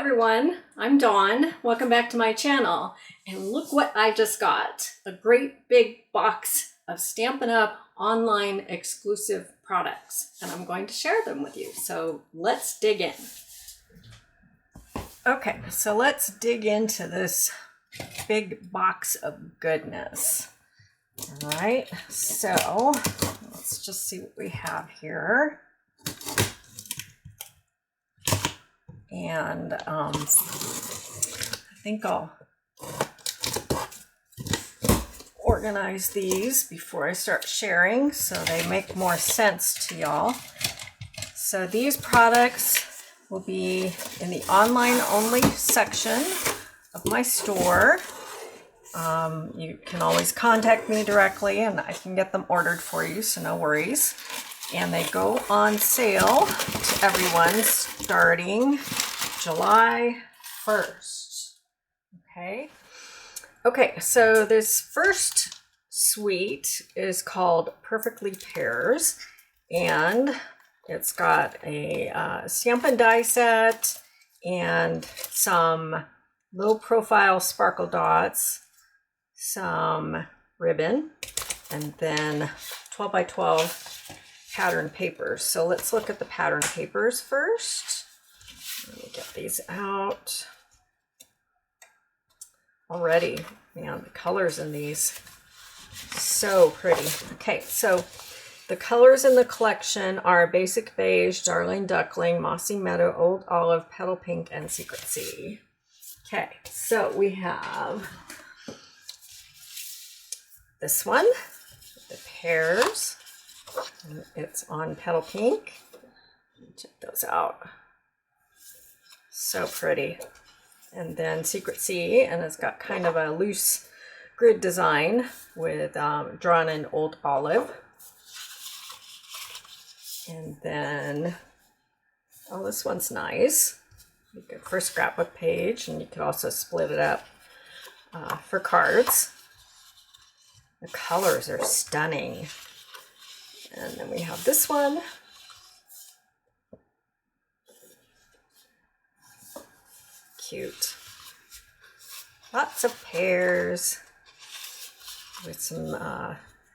everyone, I'm Dawn. Welcome back to my channel. And look what I just got. A great big box of Stampin' Up! Online exclusive products. And I'm going to share them with you. So let's dig in. Okay, so let's dig into this big box of goodness. All right, so let's just see what we have here. And I think I'll organize these before I start sharing so they make more sense to y'all. So these products will be in the online only section of my store. You can always contact me directly and I can get them ordered for you, so no worries. And they go on sale to everyone starting July 1st. Okay, so this first suite is called Perfectly Pears, and it's got a Stampin' die set and some low profile sparkle dots, some ribbon, and then 12 by 12 pattern papers. So let's look at the pattern papers first. Let me get these out. Already, man, the colors in these, so pretty. Okay, so the colors in the collection are Basic Beige, Darling Duckling, Mossy Meadow, Old Olive, Petal Pink, and Secret Sea. Okay, so we have this one, the Pears. It's on Petal Pink. Check those out. So pretty. And then Secret Sea, and it's got kind of a loose grid design with drawn in Old Olive. And then, oh, this one's nice. Good for a scrapbook page, and you could also split it up for cards. The colors are stunning. And then we have this one. Cute. Lots of pears with some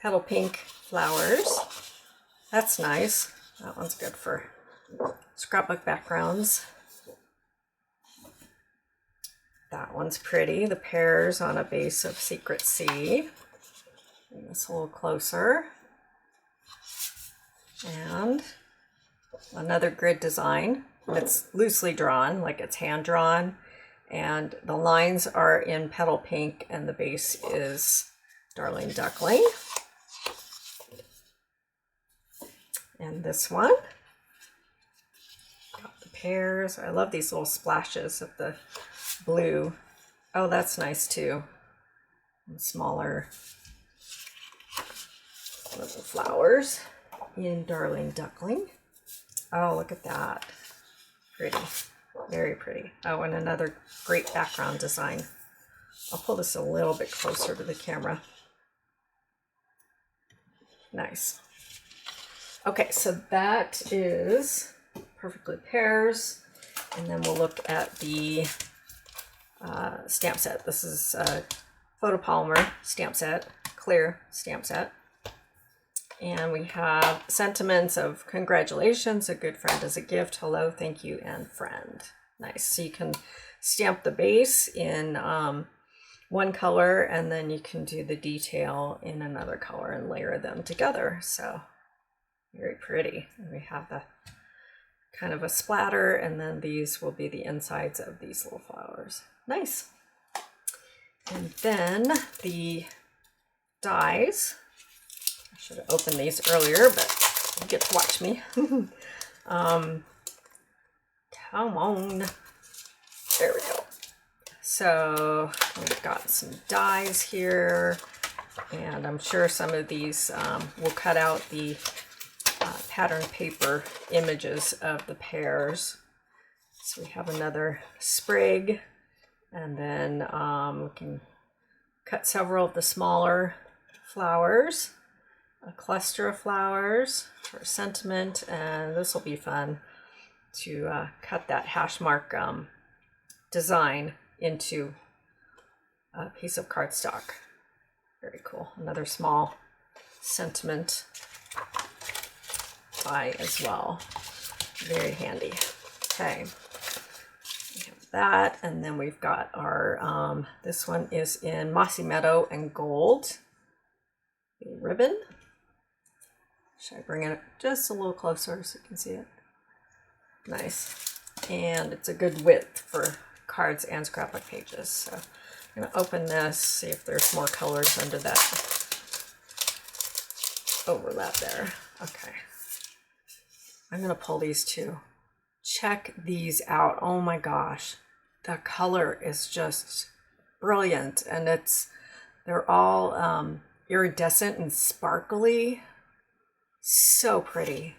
petal pink flowers. That's nice. That one's good for scrapbook backgrounds. That one's pretty. The pears on a base of Secret Sea. Bring this a little closer. And another grid design. It's loosely drawn, like it's hand drawn, and the lines are in Petal Pink and the base is Darling Duckling. And this one, got the pears. I love these little splashes of the blue. Oh, that's nice too. And smaller little flowers in Darling Duckling. Oh, look at that. Pretty, very pretty. Oh, and another great background design. I'll pull this a little bit closer to the camera. Nice. Okay, so that is Perfectly Pears. And then we'll look at the stamp set. This is a photopolymer stamp set, clear stamp set. And we have sentiments of congratulations, a good friend is a gift, hello, thank you, and friend. Nice. So you can stamp the base in one color, and then you can do the detail in another color and layer them together. So very pretty. And we have the kind of a splatter, and then these will be the insides of these little flowers. Nice. And then the dies. I should have opened these earlier, but you get to watch me. Come on. There we go. So we've got some dies here, and I'm sure some of these will cut out the pattern paper images of the pears. So we have another sprig, and then we can cut several of the smaller flowers. A cluster of flowers for sentiment, and this will be fun to cut that hash mark design into a piece of cardstock. Very cool. Another small sentiment die as well. Very handy. Okay, we have that, and then we've got our, this one is in Mossy Meadow and Gold. The ribbon. Should I bring it just a little closer so you can see it? Nice. And it's a good width for cards and scrapbook pages. So I'm going to open this, see if there's more colors under that overlap there. Okay. I'm going to pull these two. Check these out. Oh my gosh. The color is just brilliant. And they're all iridescent and sparkly. So pretty.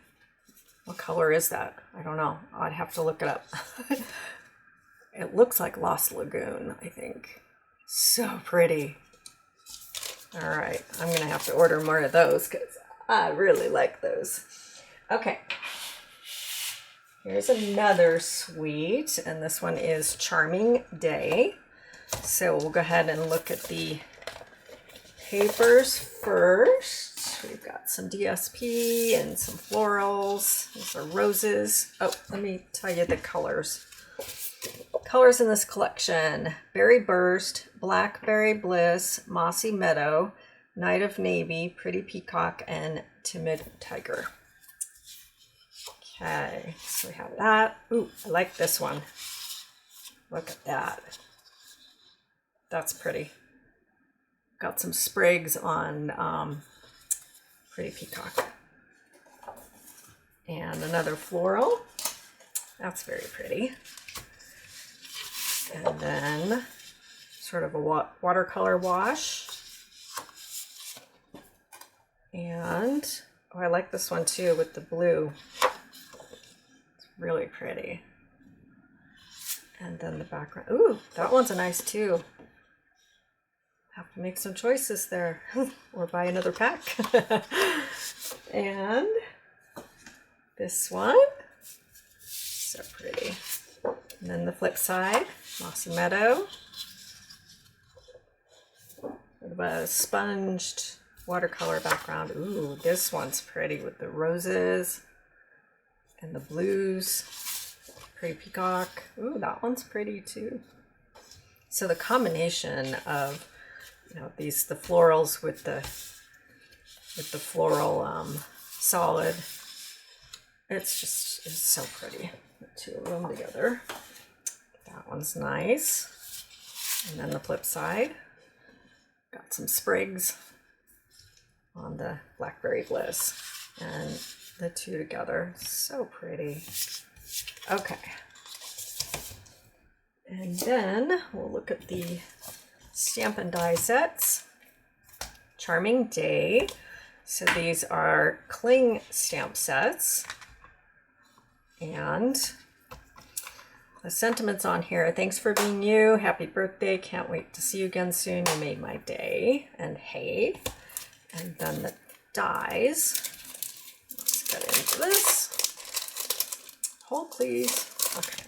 What color is that? I don't know. I'd have to look it up. It looks like Lost Lagoon, I think. So pretty. All right, I'm gonna have to order more of those because I really like those. Okay, here's another suite, and this one is Charming Day. So we'll go ahead and look at the papers first. We've got some DSP and some florals. These are roses. Oh, let me tell you the colors. Colors in this collection: Berry Burst, Blackberry Bliss, Mossy Meadow, Night of Navy, Pretty Peacock, and Timid Tiger. Okay, so we have that. Ooh, I like this one. Look at that. That's pretty. Got some sprigs on Pretty Peacock. And another floral. That's very pretty. And then sort of a watercolor wash. And, oh, I like this one too with the blue. It's really pretty. And then the background. Ooh, that one's a nice too. Have to make some choices there or buy another pack. And this one, so pretty. And then the flip side, Mossy Meadow. Sort of a sponged watercolor background. Ooh, this one's pretty with the roses and the blues. Pretty Peacock. Ooh, that one's pretty too. So the combination of, you know, the florals with the floral solid, it's so pretty. The two of them together. That one's nice. And then the flip side, got some sprigs on the Blackberry Bliss, and the two together, so pretty. Okay, and then we'll look at the Stampin' die sets. Charming Day. So these are cling stamp sets. And the sentiments on here: thanks for being you, happy birthday, can't wait to see you again soon, you made my day, and hey. And then the dies. Let's get into this. Hold please. Okay.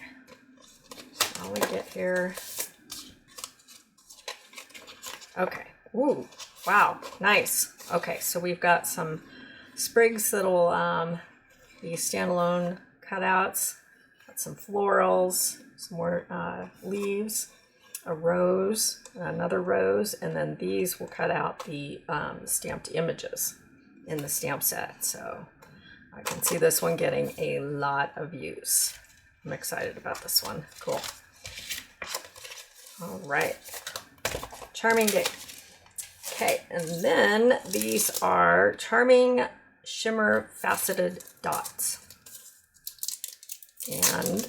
All we get here. Okay. Ooh, wow, nice. Okay, so we've got some sprigs that'll be standalone cutouts. Got some florals, some more leaves, a rose, another rose, and then these will cut out the stamped images in the stamp set. So I can see this one getting a lot of use. I'm excited about this one. Cool. All right. Charming Day. Okay, and then these are Charming Shimmer Faceted Dots. And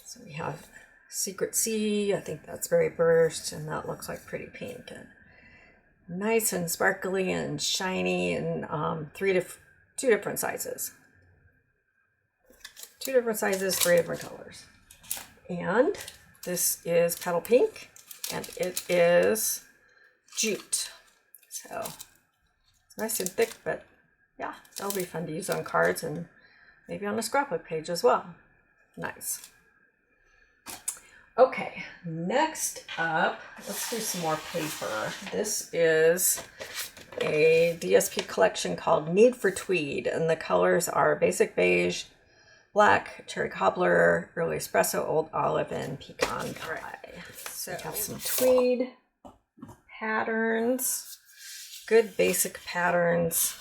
so we have Secret Sea. I think that's Berry Burst, and that looks like Pretty Pink. And nice and sparkly and shiny, and two different sizes. Two different sizes, three different colors. And this is Petal Pink, and it is jute. So it's nice and thick, but yeah, that'll be fun to use on cards and maybe on a scrapbook page as well. Nice. Okay, next up, let's do some more paper. This is a DSP collection called Made for Tweed, and the colors are basic beige, black, cherry cobbler, early espresso, old olive, and pecan pie. So we have some tweed patterns, good basic patterns,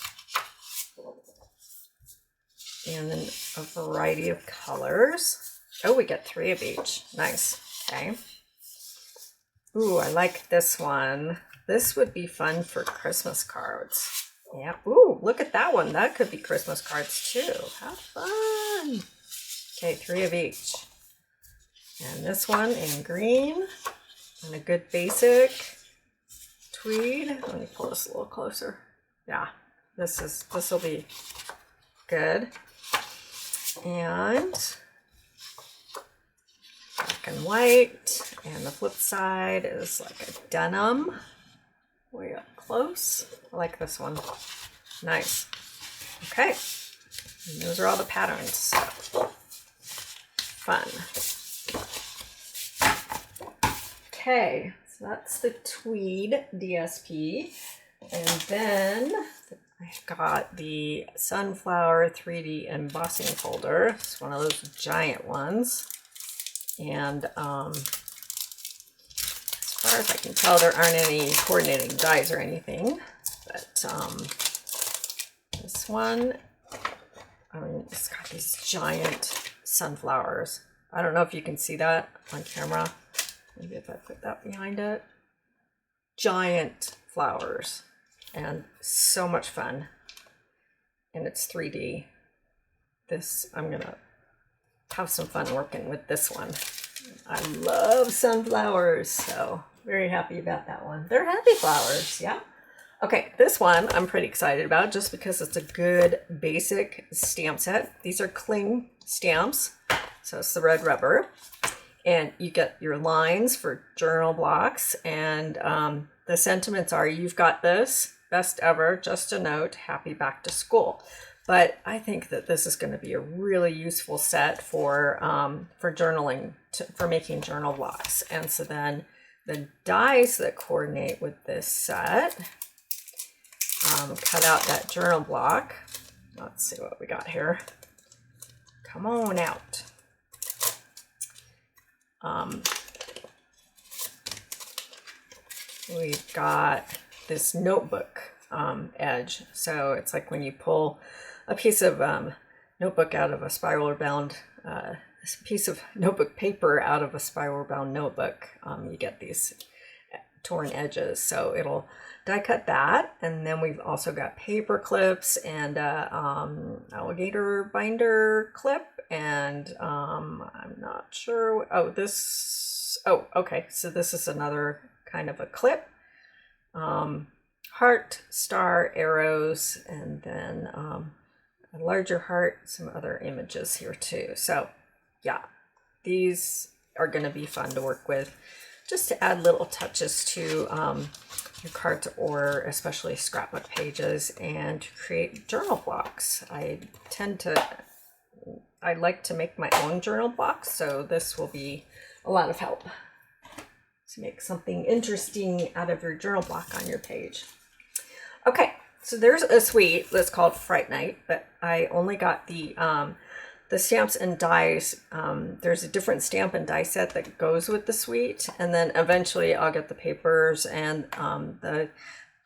and then a variety of colors. Oh, we get 3 of each. Nice. Okay. Ooh, I like this one. This would be fun for Christmas cards. Yeah. Ooh, look at that one. That could be Christmas cards too. How fun. Okay, 3 of each. And this one in green and a good basic tweed. Let me pull this a little closer. Yeah, this will be good. And black and white, and the flip side is like a denim, way up close. I like this one. Nice. Okay, and those are all the patterns. So fun. Okay, so that's the tweed DSP, and then I got the sunflower 3D embossing folder. It's one of those giant ones. And as far as I can tell, there aren't any coordinating dies or anything. But this one, I mean, it's got these giant sunflowers. I don't know if you can see that on camera. Maybe if I put that behind it. Giant flowers. And so much fun. And it's 3D. This, I'm gonna have some fun working with this one. I love sunflowers, so very happy about that one. They're happy flowers, yeah. Okay, this one I'm pretty excited about just because it's a good basic stamp set. These are cling stamps, so it's the red rubber. And you get your lines for journal blocks, and the sentiments are, you've got this, best ever, just a note, happy back to school. But I think that this is going to be a really useful set for journaling, for making journal blocks. And so then the dies that coordinate with this set, cut out that journal block. Let's see what we got here. Come on out. We've got this notebook edge. So it's like when you pull a piece of notebook out of a spiral bound, piece of notebook paper out of a spiral bound notebook, you get these torn edges. So it'll die cut that. And then we've also got paper clips and alligator binder clip. And I'm not sure. Oh, okay. So this is another kind of a clip. Heart, star, arrows, and then a larger heart, some other images here too. So yeah, these are going to be fun to work with just to add little touches to your cards, or especially scrapbook pages, and to create journal blocks. I like to make my own journal blocks, so this will be a lot of help to make something interesting out of your journal block on your page. Okay, so there's a suite that's called Fright Night, but I only got the stamps and dies. There's a different stamp and die set that goes with the suite, and then eventually I'll get the papers, and the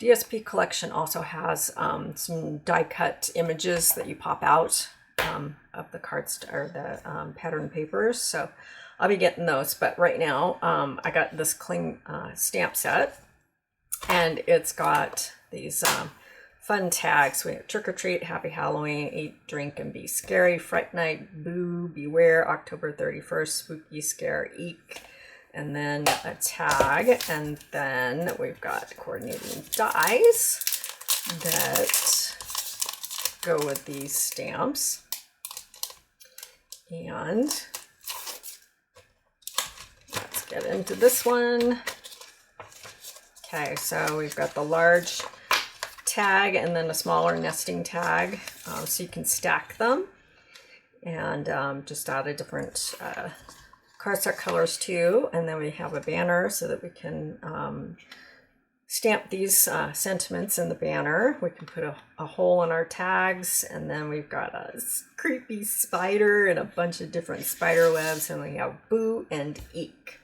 DSP collection also has some die cut images that you pop out of the cards or the pattern papers. So I'll be getting those, but right now I got this cling stamp set, and it's got these fun tags. We have trick or treat, happy Halloween, eat, drink, and be scary, Fright Night, boo, beware, October 31st, spooky scare, eek, and then a tag, and then we've got coordinating dies that go with these stamps. And let's get into this one. Okay, so we've got the large tag and then a smaller nesting tag, so you can stack them. and just added different cardstock colors too. And then we have a banner so that we can stamp these sentiments in the banner. We can put a hole in our tags, and then we've got a creepy spider and a bunch of different spider webs, and we have boo and eek.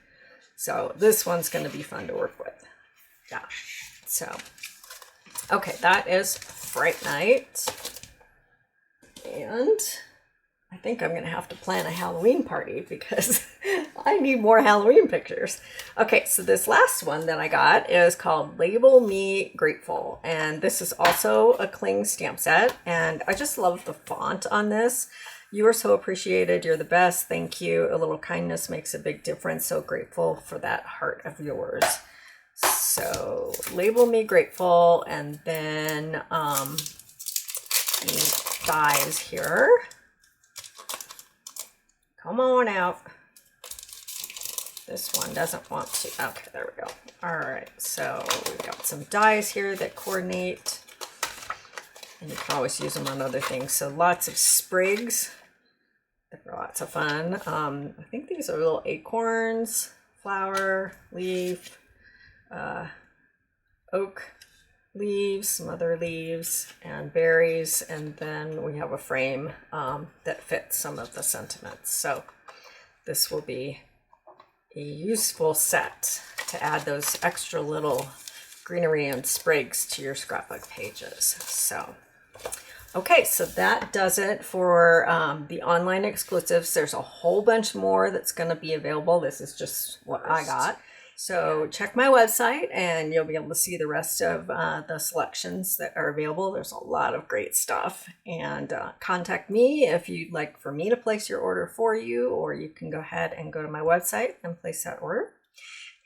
So this one's going to be fun to work with. Yeah. So, okay, that is Fright Night. And I think I'm going to have to plan a Halloween party because I need more Halloween pictures. Okay, so this last one that I got is called Label Me Grateful. And this is also a cling stamp set. And I just love the font on this. You are so appreciated. You're the best. Thank you. A little kindness makes a big difference. So grateful for that heart of yours. So Label Me Grateful. And then dies here. Come on out. This one doesn't want to. Okay, there we go. All right, so we've got some dies here that coordinate, and you can always use them on other things. So lots of sprigs. They're lots of fun. I think these are little acorns, flower, leaf, oak leaves, some other leaves, and berries, and then we have a frame that fits some of the sentiments. So this will be a useful set to add those extra little greenery and sprigs to your scrapbook pages. So okay, so that does it for the online exclusives. There's a whole bunch more that's going to be available. This is just what I got. So check my website and you'll be able to see the rest of the selections that are available. There's a lot of great stuff. And contact me if you'd like for me to place your order for you, or you can go ahead and go to my website and place that order.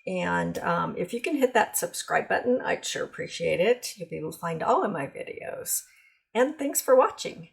And if you can hit that subscribe button, I'd sure appreciate it. You'll be able to find all of my videos. And thanks for watching.